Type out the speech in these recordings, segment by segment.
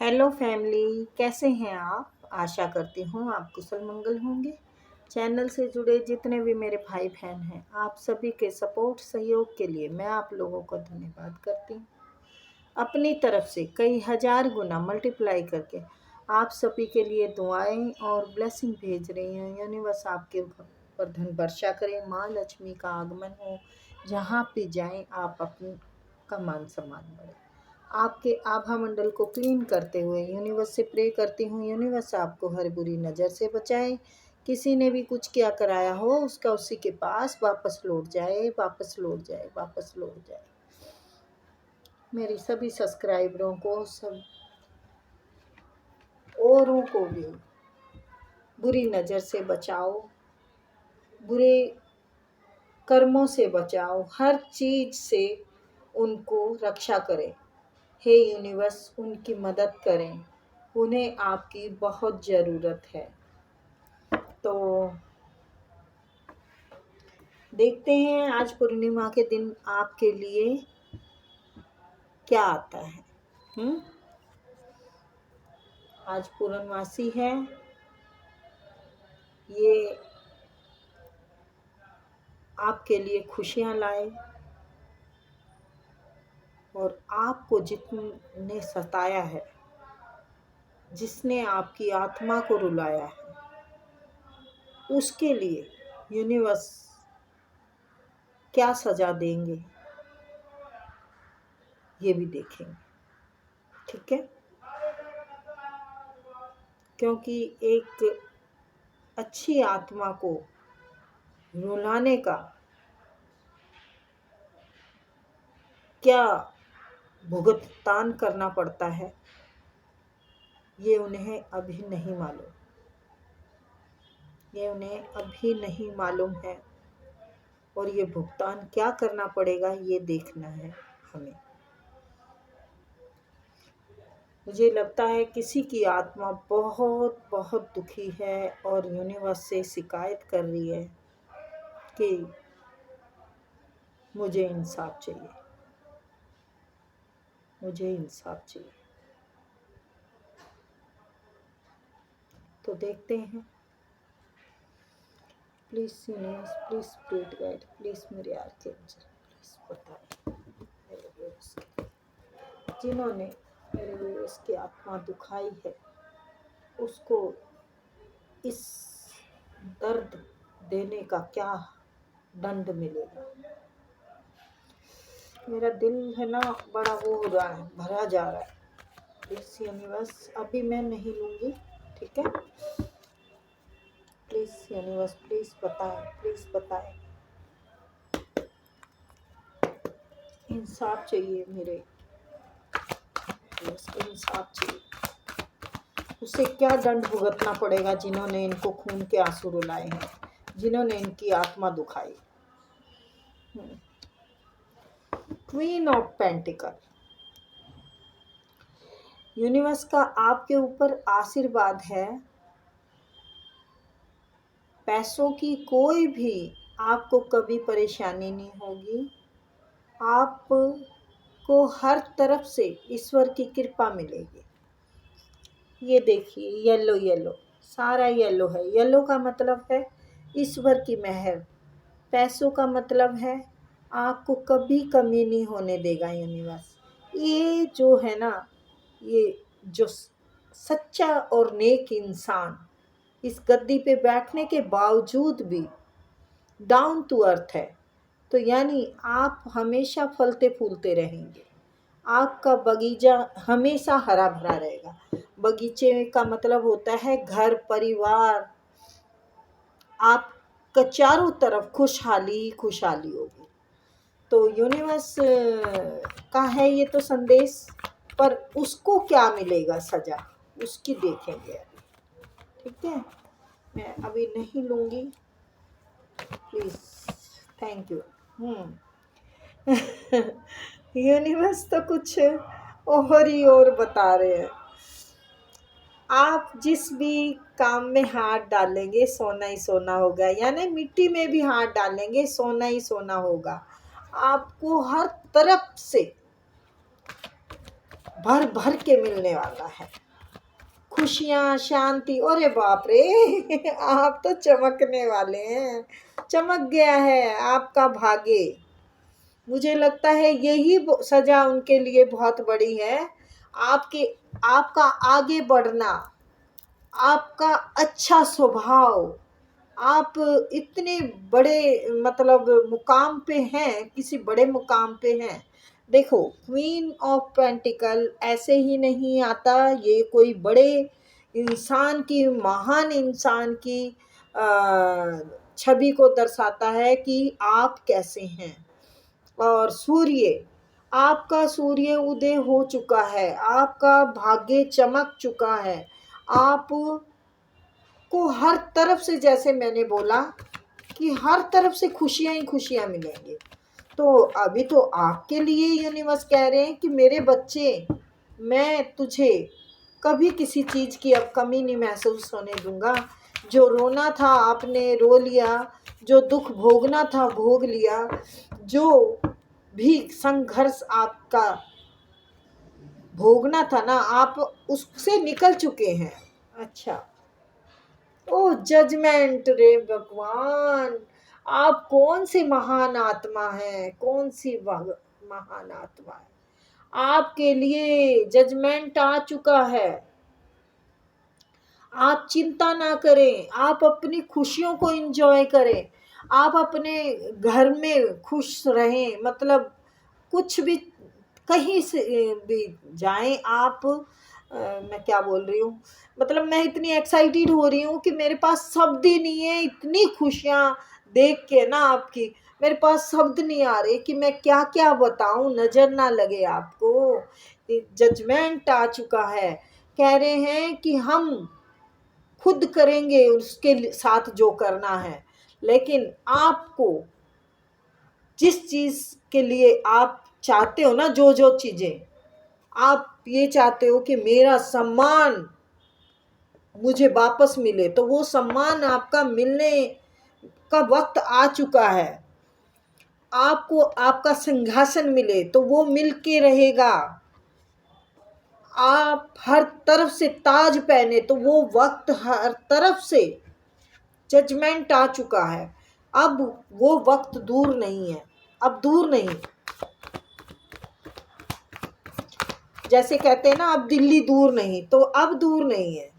Hello family, कैसे हैं आप? आशा करती हूँ आप कुशल मंगल होंगे। चैनल से जुड़े जितने भी मेरे भाई बहन हैं, आप सभी के सपोर्ट सहयोग के लिए मैं आप लोगों का धन्यवाद करती हूँ। अपनी तरफ से कई हजार गुना मल्टीप्लाई करके आप सभी के लिए दुआएं और ब्लेसिंग भेज रही हूँ। यूनिवर्स आपके ऊपर धन वर्षा करे, माँ लक्ष्मी का आगमन हो, जहाँ भी जाएं आप अपनी का मान सम्मान बढ़े। आपके आभा मंडल को क्लीन करते हुए यूनिवर्स से प्रे करती हूँ, यूनिवर्स आपको हर बुरी नज़र से बचाए। किसी ने भी कुछ क्या कराया हो उसका उसी के पास वापस लौट जाए, वापस लौट जाए, वापस लौट जाए। मेरी सभी सब्सक्राइबरों को, सब औरों को भी बुरी नज़र से बचाओ, बुरे कर्मों से बचाओ, हर चीज़ से उनको रक्षा करें। हे यूनिवर्स, उनकी मदद करें, उन्हें आपकी बहुत ज़रूरत है। तो देखते हैं आज पूर्णिमा के दिन आपके लिए क्या आता है। आज पूर्णमासी है। ये आपके लिए खुशियाँ लाए और आपको जितने सताया है, जिसने आपकी आत्मा को रुलाया है, उसके लिए यूनिवर्स क्या सजा देंगे ये भी देखेंगे। ठीक है, क्योंकि एक अच्छी आत्मा को रुलाने का क्या भुगतान करना पड़ता है, ये उन्हें अभी नहीं मालूम। ये उन्हें अभी नहीं मालूम है और ये भुगतान क्या करना पड़ेगा ये देखना है हमें। मुझे लगता है किसी की आत्मा बहुत बहुत दुखी है और यूनिवर्स से शिकायत कर रही है कि मुझे इंसाफ चाहिए, मुझे इंसाफ चाहिए। तो देखते हैं। Please universe, please spirit guide, please मेरे आर्कएंजल, प्लीज़ बताएं मेरे व्यूअर्स जिन्होंने मेरे व्यूअर्स की आत्मा दुखाई है, उसको इस दर्द देने का क्या दंड मिलेगा। मेरा दिल है ना बड़ा वो हो रहा है, भरा जा रहा है। प्लीज यूनिवर्स, अभी मैं नहीं लूँगी, ठीक है। प्लीज यूनिवर्स, प्लीज बताएं, प्लीज बताएं। इंसाफ चाहिए मेरे, इंसाफ चाहिए। उसे क्या दंड भुगतना पड़ेगा जिन्होंने इनको खून के आंसू रुलाए हैं, जिन्होंने इनकी आत्मा दुखाई। क्वीन ऑफ पेंटिकल, यूनिवर्स का आपके ऊपर आशीर्वाद है। पैसों की कोई भी आपको कभी परेशानी नहीं होगी। आपको हर तरफ से ईश्वर की कृपा मिलेगी। ये देखिए, येलो येलो, सारा येलो है। येलो का मतलब है ईश्वर की मेहर। पैसों का मतलब है आपको कभी कमी नहीं होने देगा यूनिवर्स। ये जो है ना, ये जो सच्चा और नेक इंसान इस गद्दी पे बैठने के बावजूद भी डाउन टू अर्थ है, तो यानी आप हमेशा फलते फूलते रहेंगे। आपका बगीचा हमेशा हरा भरा रहेगा। बगीचे का मतलब होता है घर परिवार। आपका चारों तरफ खुशहाली खुशहाली होगी। तो यूनिवर्स का है ये तो संदेश, पर उसको क्या मिलेगा सजा, उसकी देखेंगे अभी। ठीक है, मैं अभी नहीं लूँगी, प्लीज़, थैंक यू। यूनिवर्स तो कुछ और ही और बता रहे हैं। आप जिस भी काम में हाथ डालेंगे सोना ही सोना होगा, यानी मिट्टी में भी हाथ डालेंगे सोना ही सोना होगा। आपको हर तरफ से भर भर के मिलने वाला है। खुशियाँ, शांति, अरे बाप रे आप तो चमकने वाले हैं, चमक गया है आपका भाग्य। मुझे लगता है यही सजा उनके लिए बहुत बड़ी है। आपके आपका आगे बढ़ना, आपका अच्छा स्वभाव, आप इतने बड़े मतलब मुकाम पे हैं, किसी बड़े मुकाम पे हैं। देखो, क्वीन ऑफ पेंटिकल ऐसे ही नहीं आता, ये कोई बड़े इंसान की, महान इंसान की छवि को दर्शाता है कि आप कैसे हैं। और सूर्य, आपका सूर्य उदय हो चुका है, आपका भाग्य चमक चुका है। आप को हर तरफ से, जैसे मैंने बोला कि हर तरफ से खुशियां ही खुशियां मिलेंगी। तो अभी तो आपके लिए यूनिवर्स कह रहे हैं कि मेरे बच्चे, मैं तुझे कभी किसी चीज़ की अब कमी नहीं महसूस होने दूंगा। जो रोना था आपने रो लिया, जो दुख भोगना था भोग लिया, जो भी संघर्ष आपका भोगना था ना, आप उससे निकल चुके हैं। अच्छा, ओ जजमेंट रे भगवान, आप कौन सी महान आत्मा है, कौन सी महान आत्मा है। आपके लिए जजमेंट आ चुका है। आप चिंता ना करें, आप अपनी खुशियों को एंजॉय करें, आप अपने घर में खुश रहें। मतलब कुछ भी, कहीं से भी जाएं आप, मैं क्या बोल रही हूँ, मतलब मैं इतनी एक्साइटेड हो रही हूँ कि मेरे पास शब्द ही नहीं है। इतनी खुशियाँ देख के ना आपकी, मेरे पास शब्द नहीं आ रहे कि मैं क्या क्या बताऊँ, नज़र ना लगे आपको। जजमेंट आ चुका है, कह रहे हैं कि हम खुद करेंगे उसके साथ जो करना है। लेकिन आपको जिस चीज़ के लिए आप चाहते हो ना, जो जो चीज़ें आप ये चाहते हो कि मेरा सम्मान मुझे वापस मिले, तो वो सम्मान आपका मिलने का वक्त आ चुका है। आपको आपका सिंहासन मिले तो वो मिल के रहेगा। आप हर तरफ से ताज पहने तो वो वक्त हर तरफ से, जजमेंट आ चुका है। अब वो वक्त दूर नहीं है, अब दूर नहीं। जैसे कहते हैं ना, अब दिल्ली दूर नहीं, तो अब दूर नहीं है।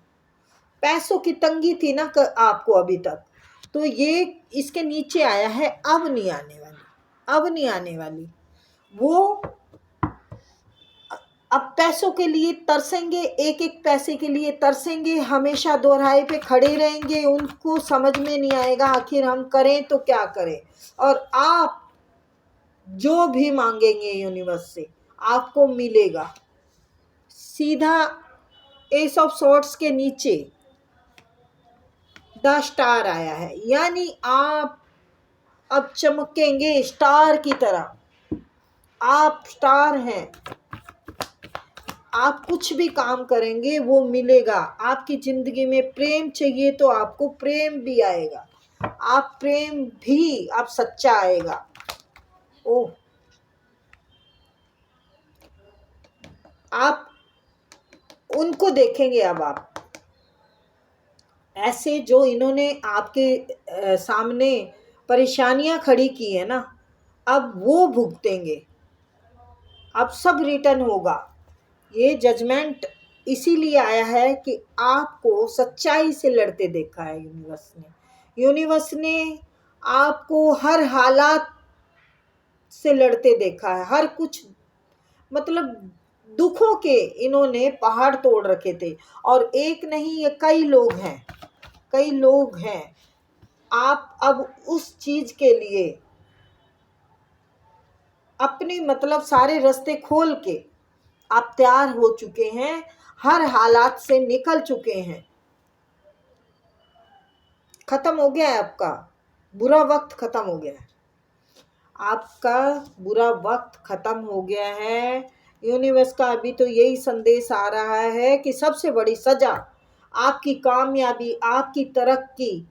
पैसों की तंगी थी ना आपको अभी तक, तो ये इसके नीचे आया है, अब नहीं आने वाली, अब नहीं आने वाली। वो अब पैसों के लिए तरसेंगे, एक एक पैसे के लिए तरसेंगे, हमेशा दोहराए पे खड़े रहेंगे। उनको समझ में नहीं आएगा आखिर हम करें तो क्या करें। और आप जो भी मांगेंगे यूनिवर्स से आपको मिलेगा। सीधा एस ऑफ सॉर्ड्स के नीचे द स्टार आया है, यानी आप अब चमकेंगे स्टार की तरह। आप स्टार हैं, आप कुछ भी काम करेंगे वो मिलेगा। आपकी जिंदगी में प्रेम चाहिए तो आपको प्रेम भी आएगा, आप प्रेम भी आप सच्चा आएगा। ओह, आप उनको देखेंगे अब आप ऐसे, जो इन्होंने आपके सामने परेशानियां खड़ी की है ना, अब वो भुगतेंगे, अब सब रिटर्न होगा। ये जजमेंट इसीलिए आया है कि आपको सच्चाई से लड़ते देखा है यूनिवर्स ने। यूनिवर्स ने आपको हर हालात से लड़ते देखा है, हर कुछ, मतलब दुखों के इन्होंने पहाड़ तोड़ रखे थे। और एक नहीं, ये कई लोग हैं, कई लोग हैं। आप अब उस चीज के लिए अपनी मतलब सारे रास्ते खोल के आप तैयार हो चुके हैं, हर हालात से निकल चुके हैं। खत्म हो गया है आपका बुरा वक्त, खत्म हो गया है, आपका बुरा वक्त खत्म हो गया है। यूनिवर्स का अभी तो यही संदेश आ रहा है कि सबसे बड़ी सजा आपकी कामयाबी, आपकी तरक्की,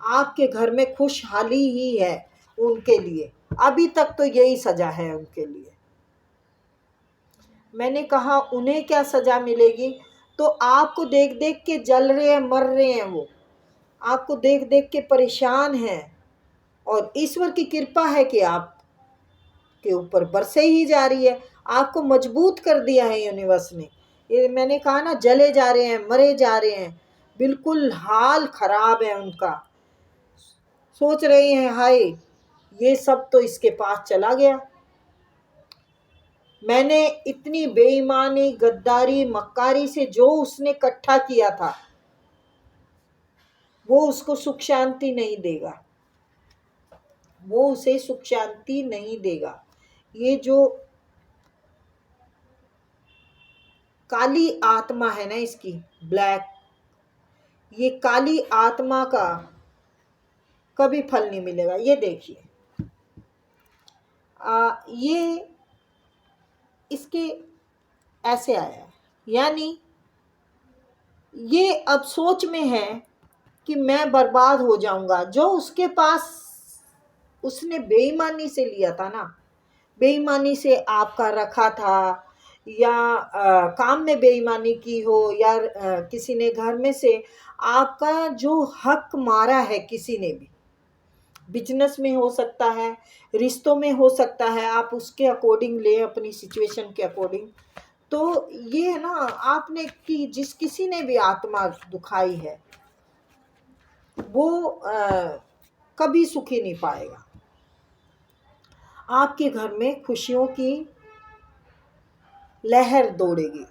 आपके घर में खुशहाली ही है उनके लिए। अभी तक तो यही सजा है उनके लिए। मैंने कहा उन्हें क्या सज़ा मिलेगी? तो आपको देख देख के जल रहे हैं, मर रहे हैं, वो आपको देख देख के परेशान हैं। और ईश्वर की कृपा है कि आप के ऊपर बरसे ही जा रही है, आपको मजबूत कर दिया है यूनिवर्स ने। ये मैंने कहा ना, जले जा रहे हैं, मरे जा रहे हैं, बिल्कुल हाल खराब है उनका। सोच रहे हैं हाय ये सब तो इसके पास चला गया। मैंने इतनी बेईमानी, गद्दारी, मक्कारी से जो उसने इकट्ठा किया था वो उसको सुख शांति नहीं देगा, वो उसे सुख शांति नहीं देगा। ये जो काली आत्मा है ना इसकी, ब्लैक, ये काली आत्मा का कभी फल नहीं मिलेगा। ये देखिए, ये इसके ऐसे आया है, यानी ये अब सोच में है कि मैं बर्बाद हो जाऊंगा। जो उसके पास उसने बेईमानी से लिया था ना, बेईमानी से आपका रखा था, या काम में बेईमानी की हो, या किसी ने घर में से आपका जो हक मारा है, किसी ने भी, बिजनेस में हो सकता है, रिश्तों में हो सकता है, आप उसके अकॉर्डिंग ले, अपनी सिचुएशन के अकॉर्डिंग। तो ये है ना, आपने कि जिस किसी ने भी आत्मा दुखाई है वो कभी सुखी नहीं पाएगा। आपके घर में खुशियों की लहर दौड़ेगी,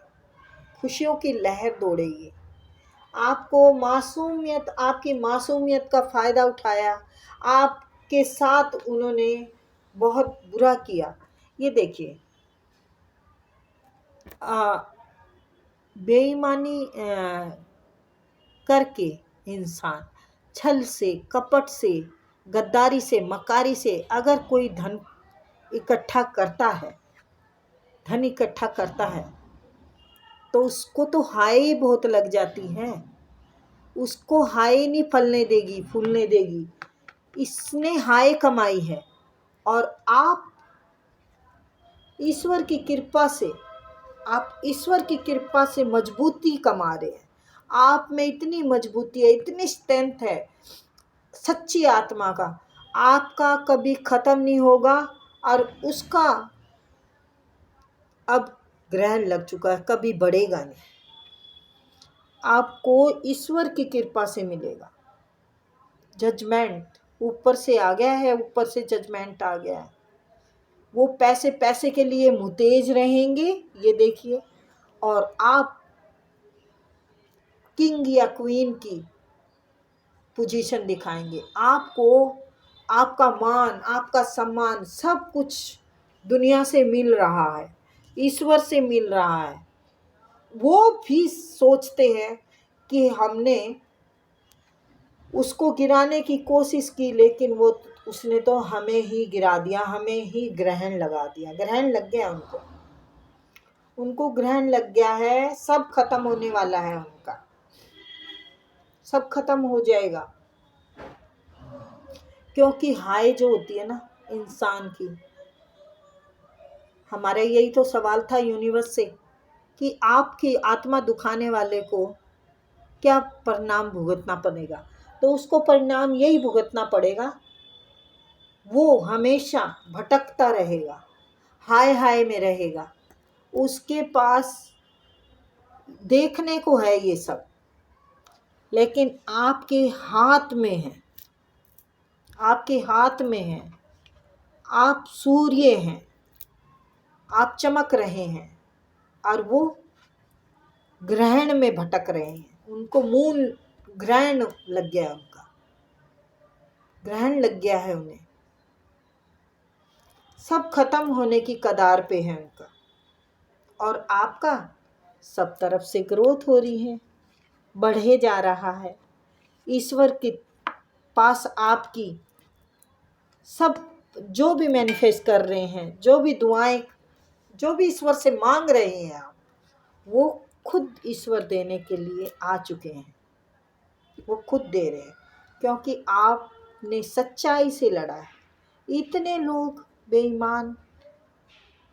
खुशियों की लहर दौड़ेगी। आपको मासूमियत, आपकी मासूमियत का फ़ायदा उठाया, आपके साथ उन्होंने बहुत बुरा किया। ये देखिए, बेईमानी करके इंसान छल से, कपट से, गद्दारी से, मकारी से अगर कोई धन इकट्ठा करता है, धन इकट्ठा करता है, तो उसको तो हाय बहुत लग जाती है, उसको हाय नहीं फलने देगी, फूलने देगी। इसने हाय कमाई है और आप ईश्वर की कृपा से, आप ईश्वर की कृपा से मजबूती कमा रहे हैं। आप में इतनी मजबूती है, इतनी स्ट्रेंथ है सच्ची आत्मा का, आपका कभी ख़त्म नहीं होगा। और उसका अब ग्रहण लग चुका है, कभी बढ़ेगा नहीं, आपको ईश्वर की कृपा से मिलेगा। जजमेंट ऊपर से आ गया है, ऊपर से जजमेंट आ गया है। वो पैसे पैसे के लिए मुतेज रहेंगे, ये देखिए, और आप किंग या क्वीन की पोजीशन दिखाएंगे। आपको आपका मान, आपका सम्मान, सब कुछ दुनिया से मिल रहा है, ईश्वर से मिल रहा है। वो भी सोचते हैं कि हमने उसको गिराने की कोशिश की, लेकिन उसने तो हमें ही गिरा दिया, हमें ही ग्रहण लगा दिया। ग्रहण लग गया उनको, उनको ग्रहण लग गया है। सब खत्म होने वाला है उनका, सब खत्म हो जाएगा। क्योंकि हाय जो होती है ना इंसान की, हमारा यही तो सवाल था यूनिवर्स से कि आपकी आत्मा दुखाने वाले को क्या परिणाम भुगतना पड़ेगा। तो उसको परिणाम यही भुगतना पड़ेगा, वो हमेशा भटकता रहेगा, हाय हाय में रहेगा। उसके पास देखने को है ये सब, लेकिन आपके हाथ में है, आपके हाथ में है। आप सूर्य हैं, आप चमक रहे हैं, और वो ग्रहण में भटक रहे हैं। उनको मून ग्रहण लग गया, उनका ग्रहण लग गया है उन्हें, सब खत्म होने की कगार पे है उनका। और आपका सब तरफ से ग्रोथ हो रही है, बढ़े जा रहा है। ईश्वर के पास आपकी सब जो भी मैनिफेस्ट कर रहे हैं, जो भी दुआएं, जो भी ईश्वर से मांग रहे हैं आप, वो खुद ईश्वर देने के लिए आ चुके हैं, वो खुद दे रहे हैं। क्योंकि आपने सच्चाई से लड़ा है। इतने लोग बेईमान,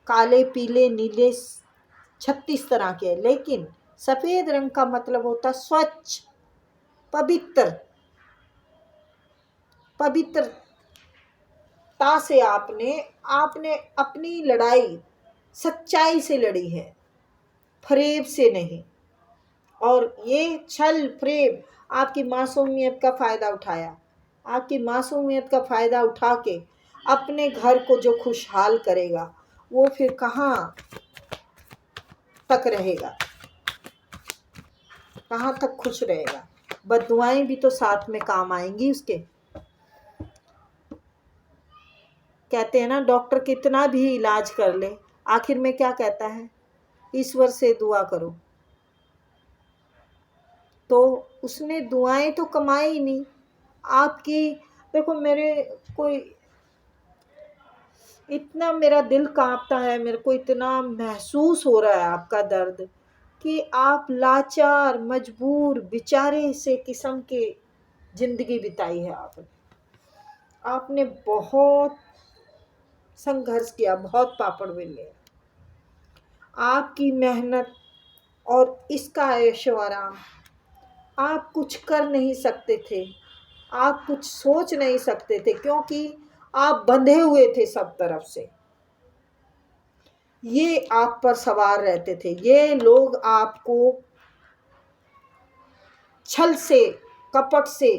काले पीले नीले 36 तरह के हैं, लेकिन सफ़ेद रंग का मतलब होता है स्वच्छ, पवित्र। पवित्रता से आपने अपनी लड़ाई सच्चाई से लड़ी है, फरेब से नहीं। और ये छल फरेब आपकी मासूमियत का फ़ायदा उठाया, आपकी मासूमियत का फ़ायदा उठा के अपने घर को जो खुशहाल करेगा वो फिर कहाँ तक रहेगा, कहाँ तक खुश रहेगा। बद्दुआएं भी तो साथ में काम आएंगी उसके। कहते हैं ना, डॉक्टर कितना भी इलाज कर ले, आखिर में क्या कहता है, ईश्वर से दुआ करो। तो उसने दुआएं तो कमाई ही नहीं आपकी। देखो, मेरे कोई इतना मेरा दिल कांपता है, मेरे को इतना महसूस हो रहा है आपका दर्द, कि आप लाचार मजबूर बेचारे से किस्म के ज़िंदगी बिताई है आपने बहुत संघर्ष किया, बहुत पापड़ बेले। आपकी मेहनत और इसका ऐशो आराम, आप कुछ कर नहीं सकते थे, आप कुछ सोच नहीं सकते थे, क्योंकि आप बंधे हुए थे सब तरफ से। ये आप पर सवार रहते थे, ये लोग आपको छल से कपट से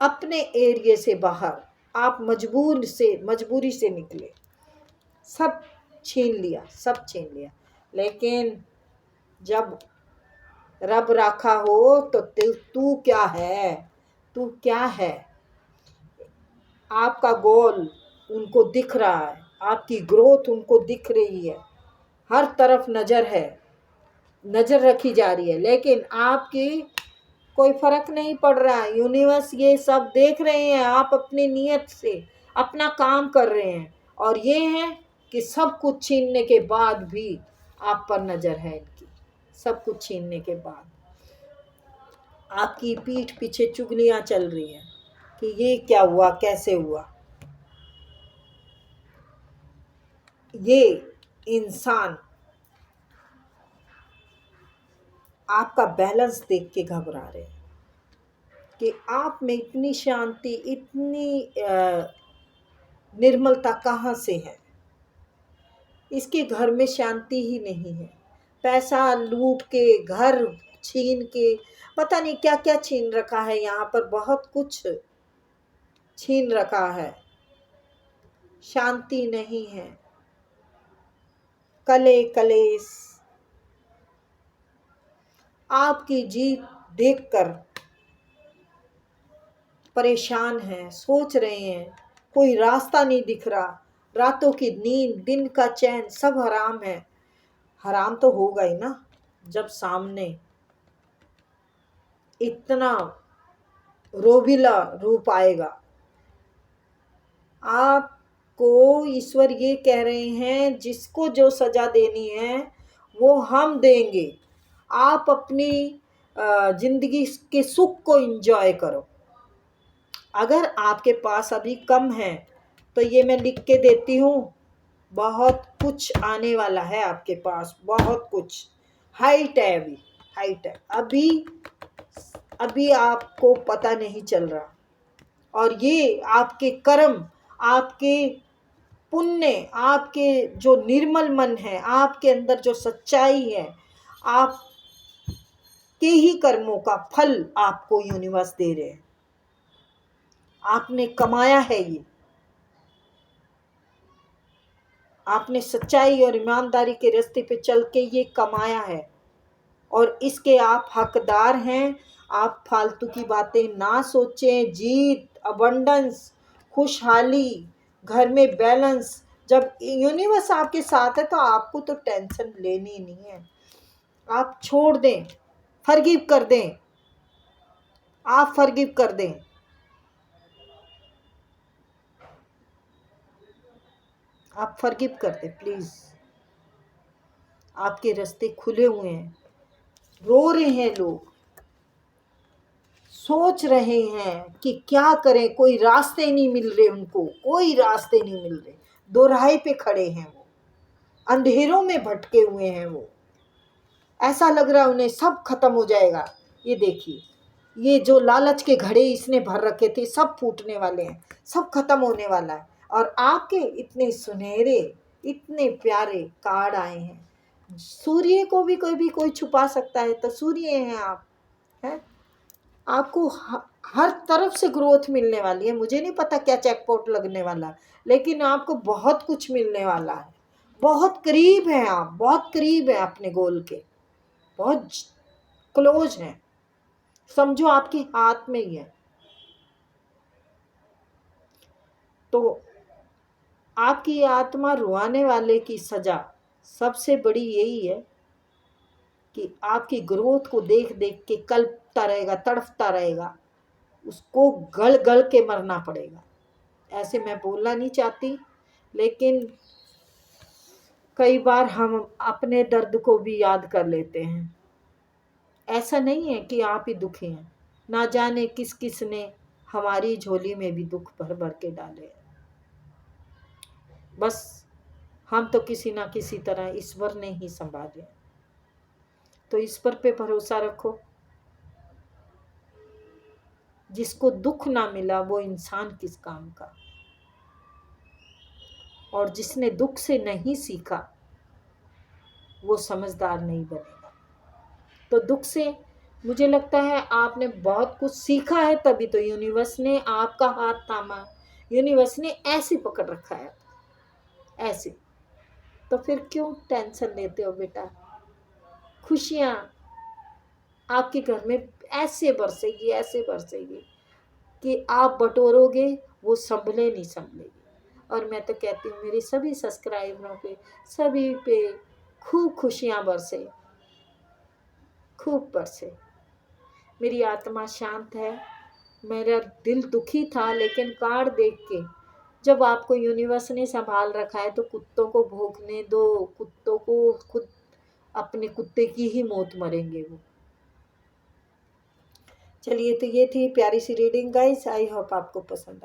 अपने एरिया से बाहर, आप मजबूरी से निकले, सब छीन लिया, सब छीन लिया। लेकिन जब रब राखा हो तो तू क्या है, तू क्या है। आपका गोल उनको दिख रहा है, आपकी ग्रोथ उनको दिख रही है, हर तरफ नज़र है, नज़र रखी जा रही है, लेकिन आपकी कोई फ़र्क नहीं पड़ रहा है। यूनिवर्स ये सब देख रहे हैं, आप अपनी नीयत से अपना काम कर रहे हैं, और ये है कि सब कुछ छीनने के बाद भी आप पर नज़र है इनकी। सब कुछ छीनने के बाद आपकी पीठ पीछे चुगलियाँ चल रही हैं कि ये क्या हुआ, कैसे हुआ। ये इंसान आपका बैलेंस देख के घबरा रहे हैं कि आप में इतनी शांति, इतनी निर्मलता कहाँ से है। इसके घर में शांति ही नहीं है, पैसा लूट के, घर छीन के, पता नहीं क्या क्या छीन रखा है यहाँ पर, बहुत कुछ छीन रखा है। शांति नहीं है, कले कलेश। आपकी जीत देखकर परेशान हैं, सोच रहे हैं, कोई रास्ता नहीं दिख रहा, रातों की नींद, दिन का चैन सब हराम है। हराम तो होगा ही ना, जब सामने इतना रोबिला रूप आएगा। आपको ईश्वर ये कह रहे हैं, जिसको जो सजा देनी है वो हम देंगे, आप अपनी ज़िंदगी के सुख को एंजॉय करो। अगर आपके पास अभी कम है तो ये मैं लिख के देती हूँ, बहुत कुछ आने वाला है आपके पास, बहुत कुछ हाइट है, अभी हाइट है, अभी आपको पता नहीं चल रहा। और ये आपके कर्म, आपके पुण्य, आपके जो निर्मल मन है, आपके अंदर जो सच्चाई है, आप के ही कर्मों का फल आपको यूनिवर्स दे रहे हैं। आपने कमाया है ये, आपने सच्चाई और ईमानदारी के रास्ते पे चल के ये कमाया है, और इसके आप हकदार हैं। आप फालतू की बातें ना सोचें। जीत, अबंडेंस, खुशहाली, घर में बैलेंस, जब यूनिवर्स आपके साथ है तो आपको तो टेंशन लेनी नहीं है। आप छोड़ दें, फॉरगिव कर दें, आप फॉरगिव कर दें। आप फॉरगिव कर दें प्लीज़। आपके रास्ते खुले हुए हैं। रो रहे हैं लोग, सोच रहे हैं कि क्या करें, कोई रास्ते नहीं मिल रहे उनको, कोई रास्ते नहीं मिल रहे, दोराहे पे खड़े हैं वो। अंधेरों में भटके हुए हैं वो। ऐसा लग रहा है उन्हें सब खत्म हो जाएगा। ये देखिए, ये जो लालच के घड़े इसने भर रखे थे सब फूटने वाले हैं, सब खत्म होने वाला है। और आपके इतने सुनहरे, इतने प्यारे कार्ड आए हैं। सूर्य को भी कोई छुपा सकता है, तो सूर्य हैं आप, हैं। आपको हर तरफ से ग्रोथ मिलने वाली है। मुझे नहीं पता क्या जैकपॉट लगने वाला है, लेकिन आपको बहुत कुछ मिलने वाला है। बहुत करीब हैं आप, बहुत करीब हैं अपने गोल के, बहुत क्लोज हैं। समझो आपके हाथ में ही है। तो आपकी आत्मा रुआने वाले की सजा सबसे बड़ी यही है कि आपकी ग्रोथ को देख देख के कल्पता रहेगा, तड़फता रहेगा, उसको गल गल के मरना पड़ेगा। ऐसे मैं बोलना नहीं चाहती, लेकिन कई बार हम अपने दर्द को भी याद कर लेते हैं। ऐसा नहीं है कि आप ही दुखी हैं, ना जाने किस किस ने हमारी झोली में भी दुख भर भर के डाले हैं। बस हम तो किसी ना किसी तरह ईश्वर ने ही संभाले। तो ईश्वर पे भरोसा रखो। जिसको दुख ना मिला वो इंसान किस काम का। और जिसने दुख से नहीं सीखा वो समझदार नहीं बनेगा। तो दुख से मुझे लगता है आपने बहुत कुछ सीखा है, तभी तो यूनिवर्स ने आपका हाथ थामा। यूनिवर्स ने ऐसे पकड़ रखा है, ऐसे। तो फिर क्यों टेंशन लेते हो बेटा। खुशियाँ आपके घर में ऐसे बरसेगी, ऐसे बरसेगी कि आप बटोरोगे, वो संभले नहीं संभलेगी। और मैं तो कहती हूँ मेरे सभी सब्सक्राइबरों पे, सभी पे खूब खुशियाँ बरसे, खूब बरसे। मेरी आत्मा शांत है। मेरा दिल दुखी था, लेकिन कार्ड देख के जब आपको यूनिवर्स ने संभाल रखा है तो कुत्तों को भौंकने दो। कुत्तों को खुद अपने कुत्ते की ही मौत मरेंगे वो। चलिए, तो ये थी प्यारी सी रीडिंग गाइस। आई होप आपको पसंद आए।